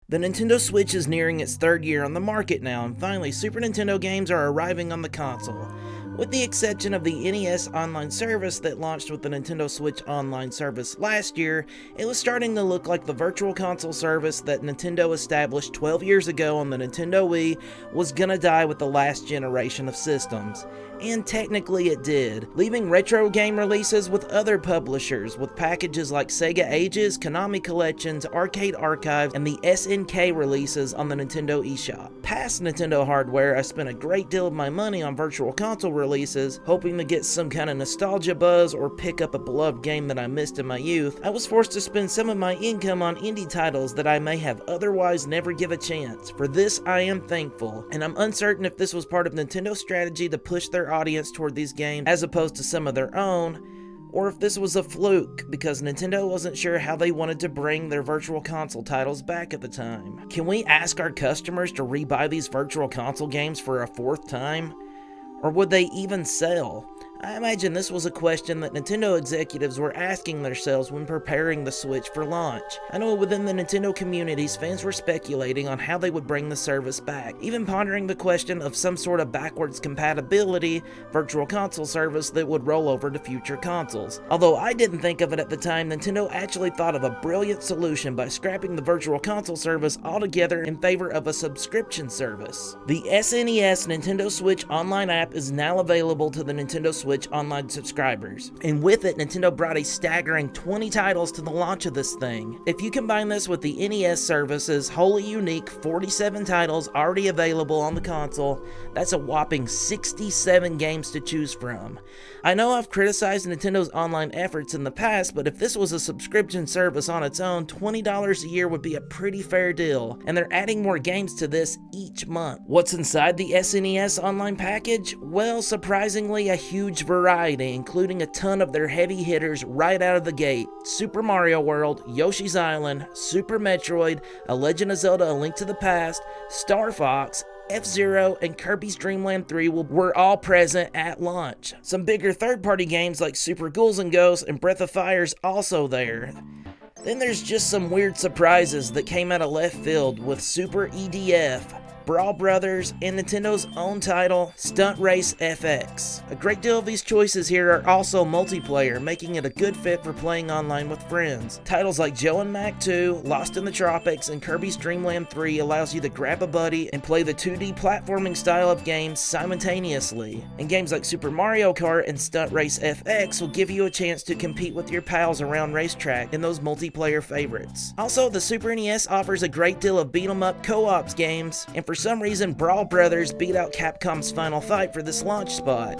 The Nintendo Switch is nearing its third year on the market now, and finally Super Nintendo games are arriving on the console. With the exception of the NES online service that launched with the Nintendo Switch online service last year, it was starting to look like the virtual console service that Nintendo established 12 years ago on the Nintendo Wii was gonna die with the last generation of systems. And technically it did, leaving retro game releases with other publishers, with packages like Sega Ages, Konami Collections, Arcade Archive, and the SNK releases on the Nintendo eShop. Past Nintendo hardware, I spent a great deal of my money on virtual console releases, hoping to get some kind of nostalgia buzz or pick up a beloved game that I missed in my youth. I was forced to spend some of my income on indie titles that I may have otherwise never give a chance. For this, I am thankful, and I'm uncertain if this was part of Nintendo's strategy to push their audience toward these games as opposed to some of their own, or if this was a fluke because Nintendo wasn't sure how they wanted to bring their virtual console titles back at the time. Can we ask our customers to rebuy these virtual console games for a fourth time? Or would they even sell? I imagine this was a question that Nintendo executives were asking themselves when preparing the Switch for launch. I know within the Nintendo communities, fans were speculating on how they would bring the service back, even pondering the question of some sort of backwards compatibility virtual console service that would roll over to future consoles. Although I didn't think of it at the time, Nintendo actually thought of a brilliant solution by scrapping the virtual console service altogether in favor of a subscription service. The SNES Nintendo Switch online app is now available to the Nintendo Switch online subscribers, and with it Nintendo brought a staggering 20 titles to the launch of this thing. If you combine this with the NES service's wholly unique 47 titles already available on the console, that's a whopping 67 games to choose from. I know I've criticized Nintendo's online efforts in the past, but if this was a subscription service on its own, $20 a year would be a pretty fair deal, and they're adding more games to this each month. What's inside the SNES online package? Well, surprisingly a huge variety, including a ton of their heavy hitters right out of the gate. Super Mario World, Yoshi's Island, Super Metroid, A Legend of Zelda: A Link to the Past, Star Fox, F-Zero, and Kirby's Dream Land 3 were all present at launch. Some bigger third-party games like Super Ghouls and Ghosts and Breath of Fire's also there. Then there's just some weird surprises that came out of left field with Super EDF, Brawl Brothers, and Nintendo's own title, Stunt Race FX. A great deal of these choices here are also multiplayer, making it a good fit for playing online with friends. Titles like Joe and Mac 2, Lost in the Tropics, and Kirby's Dream Land 3 allows you to grab a buddy and play the 2D platforming style of games simultaneously. And games like Super Mario Kart and Stunt Race FX will give you a chance to compete with your pals around racetrack in those multiplayer favorites. Also, the Super NES offers a great deal of beat-em-up co-ops games, and for some reason Brawl Brothers beat out Capcom's Final Fight for this launch spot.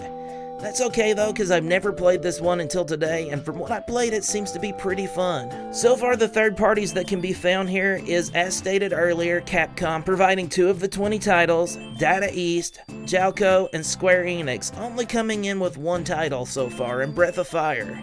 That's okay though, because I've never played this one until today, and from what I played it seems to be pretty fun. So far the third parties that can be found here is, as stated earlier, Capcom providing 2 of the 20 titles, Data East, Jalco, and Square Enix only coming in with 1 title so far in Breath of Fire.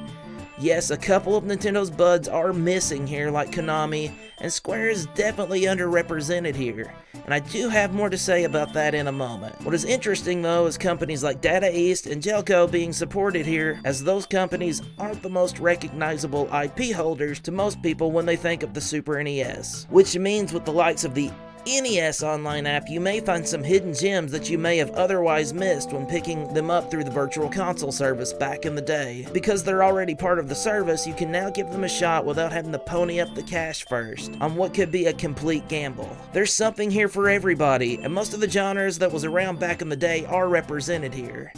Yes, a couple of Nintendo's buds are missing here like Konami, and Square is definitely underrepresented here, and I do have more to say about that in a moment. What is interesting though is companies like Data East and Jelco being supported here, as those companies aren't the most recognizable IP holders to most people when they think of the Super NES, which means with the likes of the NES online app, you may find some hidden gems that you may have otherwise missed when picking them up through the virtual console service back in the day. Because they're already part of the service, you can now give them a shot without having to pony up the cash first on what could be a complete gamble. There's something here for everybody, and most of the genres that was around back in the day are represented here.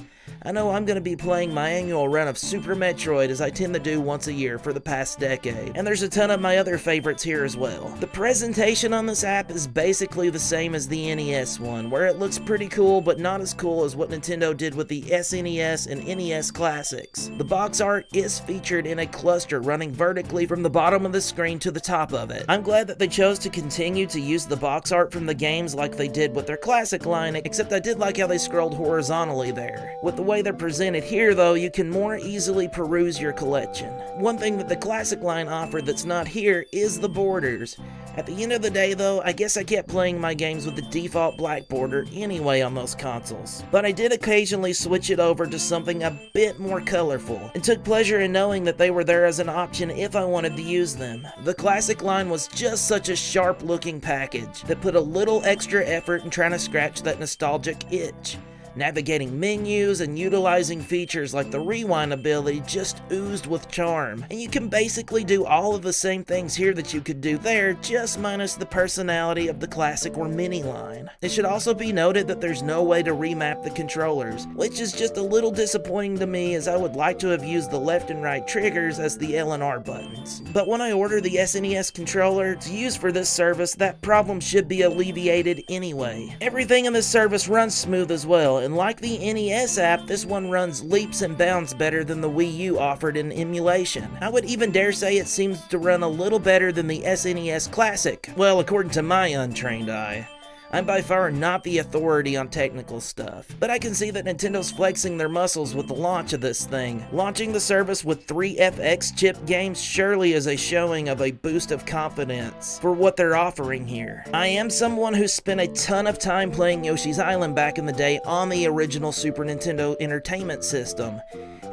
I know I'm going to be playing my annual run of Super Metroid, as I tend to do once a year for the past decade, and there's a ton of my other favorites here as well. The presentation on this app is basically the same as the NES one, where it looks pretty cool but not as cool as what Nintendo did with the SNES and NES classics. The box art is featured in a cluster running vertically from the bottom of the screen to the top of it. I'm glad that they chose to continue to use the box art from the games like they did with their classic line, except I did like how they scrolled horizontally there. With the way way they're presented here, though, you can more easily peruse your collection. One thing that the Classic line offered that's not here is the borders. At the end of the day, though, I guess I kept playing my games with the default black border anyway on those consoles. But I did occasionally switch it over to something a bit more colorful, and took pleasure in knowing that they were there as an option if I wanted to use them. The Classic line was just such a sharp-looking package that put a little extra effort in trying to scratch that nostalgic itch. Navigating menus and utilizing features like the rewind ability just oozed with charm, and you can basically do all of the same things here that you could do there, just minus the personality of the Classic or Mini line. It should also be noted that there's no way to remap the controllers, which is just a little disappointing to me, as I would like to have used the left and right triggers as the L and R buttons. But when I order the SNES controller to use for this service, that problem should be alleviated anyway. Everything in this service runs smooth as well, and like the NES app, this one runs leaps and bounds better than the Wii U offered in emulation. I would even dare say it seems to run a little better than the SNES Classic. Well, according to my untrained eye. I'm by far not the authority on technical stuff, but I can see that Nintendo's flexing their muscles with the launch of this thing. Launching the service with 3 FX chip games surely is a showing of a boost of confidence for what they're offering here. I am someone who spent a ton of time playing Yoshi's Island back in the day on the original Super Nintendo Entertainment System,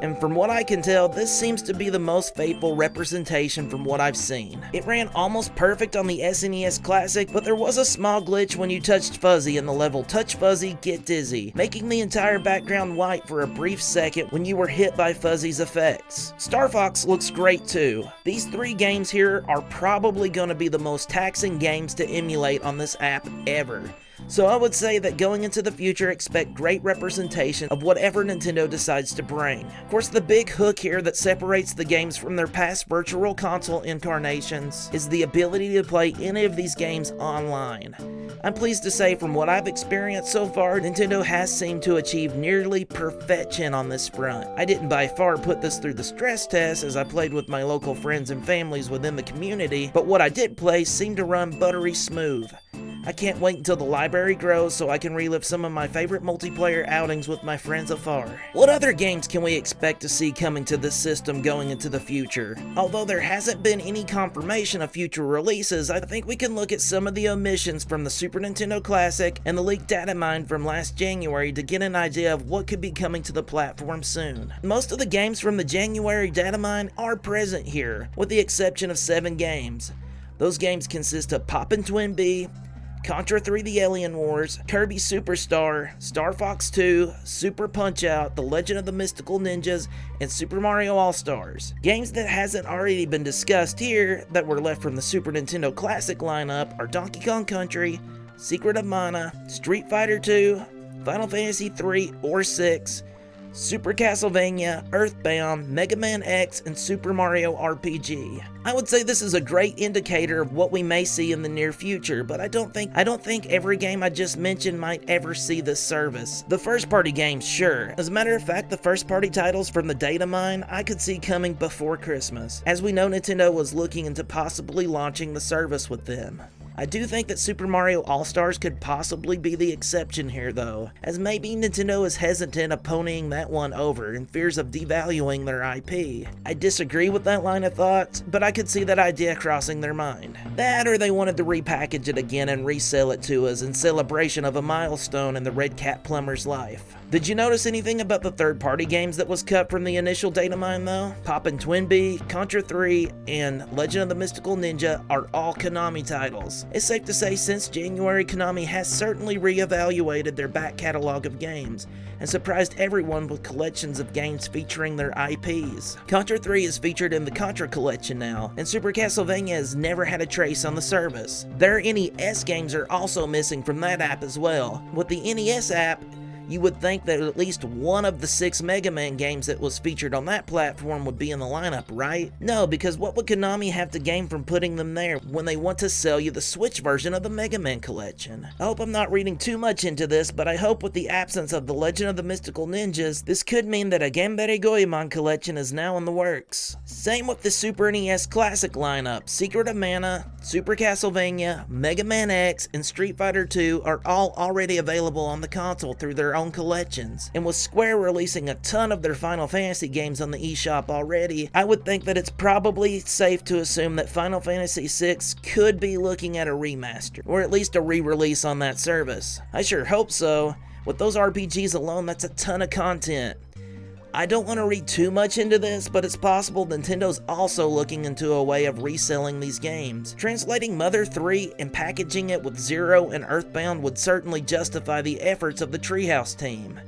and from what I can tell, this seems to be the most faithful representation from what I've seen. It ran almost perfect on the SNES Classic, but there was a small glitch when you touched Fuzzy in the level Touch Fuzzy, Get Dizzy, making the entire background white for a brief second when you were hit by Fuzzy's effects. Star Fox looks great too. These 3 games here are probably going to be the most taxing games to emulate on this app ever. So I would say that going into the future, expect great representation of whatever Nintendo decides to bring. Of course, the big hook here that separates the games from their past Virtual Console incarnations is the ability to play any of these games online. I'm pleased to say from what I've experienced so far, Nintendo has seemed to achieve nearly perfection on this front. I didn't by far put this through the stress test as I played with my local friends and families within the community, but what I did play seemed to run buttery smooth. I can't wait until the library grows so I can relive some of my favorite multiplayer outings with my friends afar. What other games can we expect to see coming to this system going into the future? Although there hasn't been any confirmation of future releases, I think we can look at some of the omissions from the Super Nintendo Classic and the leaked data mine from last January to get an idea of what could be coming to the platform soon. Most of the games from the January data mine are present here, with the exception of 7 games. Those games consist of Poppin' Twin B, Contra 3 The Alien Wars, Kirby Superstar, Star Fox 2, Super Punch-Out, The Legend of the Mystical Ninjas, and Super Mario All-Stars. Games that hasn't already been discussed here that were left from the Super Nintendo Classic lineup are Donkey Kong Country, Secret of Mana, Street Fighter 2, Final Fantasy 3 or 6, Super Castlevania, Earthbound, Mega Man X, and Super Mario RPG. I would say this is a great indicator of what we may see in the near future, but I don't think every game I just mentioned might ever see this service. The first-party games, sure. As a matter of fact, the first-party titles from the data mine I could see coming before Christmas. As we know, Nintendo was looking into possibly launching the service with them. I do think that Super Mario All-Stars could possibly be the exception here though, as maybe Nintendo is hesitant of ponying that one over in fears of devaluing their IP. I disagree with that line of thought, but I could see that idea crossing their mind. That or they wanted to repackage it again and resell it to us in celebration of a milestone in the Red Cat Plumber's life. Did you notice anything about the third-party games that was cut from the initial data mine though? Poppin' Twin B, Contra 3, and Legend of the Mystical Ninja are all Konami titles. It's safe to say since January, Konami has certainly reevaluated their back catalog of games and surprised everyone with collections of games featuring their IPs. Contra 3 is featured in the Contra collection now, and Super Castlevania has never had a trace on the service. Their NES games are also missing from that app as well. With the NES app, you would think that at least one of the 6 Mega Man games that was featured on that platform would be in the lineup, right? No, because what would Konami have to gain from putting them there when they want to sell you the Switch version of the Mega Man collection? I hope I'm not reading too much into this, but I hope with the absence of the Legend of the Mystical Ninjas, this could mean that a Gambare Goemon collection is now in the works. Same with the Super NES Classic lineup. Secret of Mana, Super Castlevania, Mega Man X, and Street Fighter 2 are all already available on the console through their their own collections. And with Square releasing a ton of their Final Fantasy games on the eShop already, I would think that it's probably safe to assume that Final Fantasy VI could be looking at a remaster, or at least a re-release on that service. I sure hope so. With those RPGs alone, that's a ton of content. I don't want to read too much into this, but it's possible Nintendo's also looking into a way of reselling these games. Translating Mother 3 and packaging it with Zero and Earthbound would certainly justify the efforts of the Treehouse team.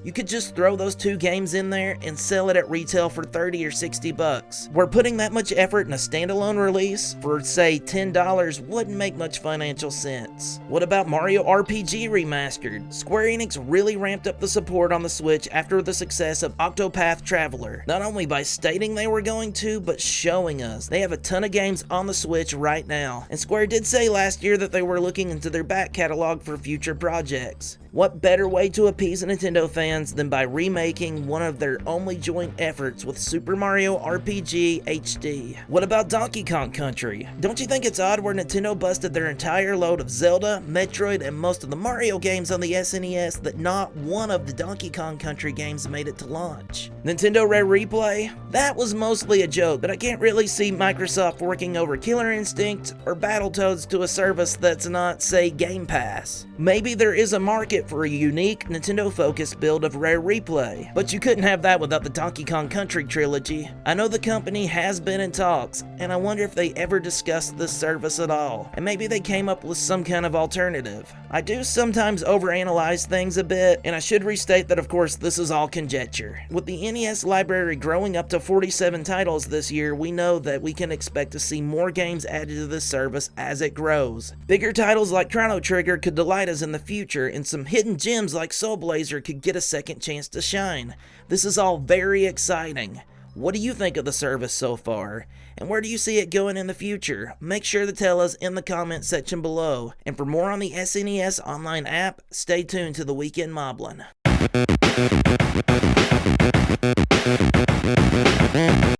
You could just throw those two games in there and sell it at retail for 30 or 60 bucks. Where putting that much effort in a standalone release for, say, $10 wouldn't make much financial sense. What about Mario RPG Remastered? Square Enix really ramped up the support on the Switch after the success of Octopath Traveler, not only by stating they were going to, but showing us. They have a ton of games on the Switch right now, and Square did say last year that they were looking into their back catalog for future projects. What better way to appease Nintendo fans than by remaking one of their only joint efforts with Super Mario RPG HD? What about Donkey Kong Country? Don't you think it's odd where Nintendo busted their entire load of Zelda, Metroid, and most of the Mario games on the SNES that not one of the Donkey Kong Country games made it to launch? Nintendo Rare Replay? That was mostly a joke, but I can't really see Microsoft working over Killer Instinct or Battletoads to a service that's not, say, Game Pass. Maybe there is a market for a unique Nintendo-focused build of Rare Replay, but you couldn't have that without the Donkey Kong Country trilogy. I know the company has been in talks, and I wonder if they ever discussed this service at all, and maybe they came up with some kind of alternative. I do sometimes overanalyze things a bit, and I should restate that of course this is all conjecture. With the NES library growing up to 47 titles this year, we know that we can expect to see more games added to this service as it grows. Bigger titles like Chrono Trigger could delight us in the future, and some hidden gems like Soul Blazer could get a second chance to shine. This is all very exciting. What do you think of the service so far? And where do you see it going in the future? Make sure to tell us in the comment section below. And for more on the SNES online app, stay tuned to the Weekend Moblin.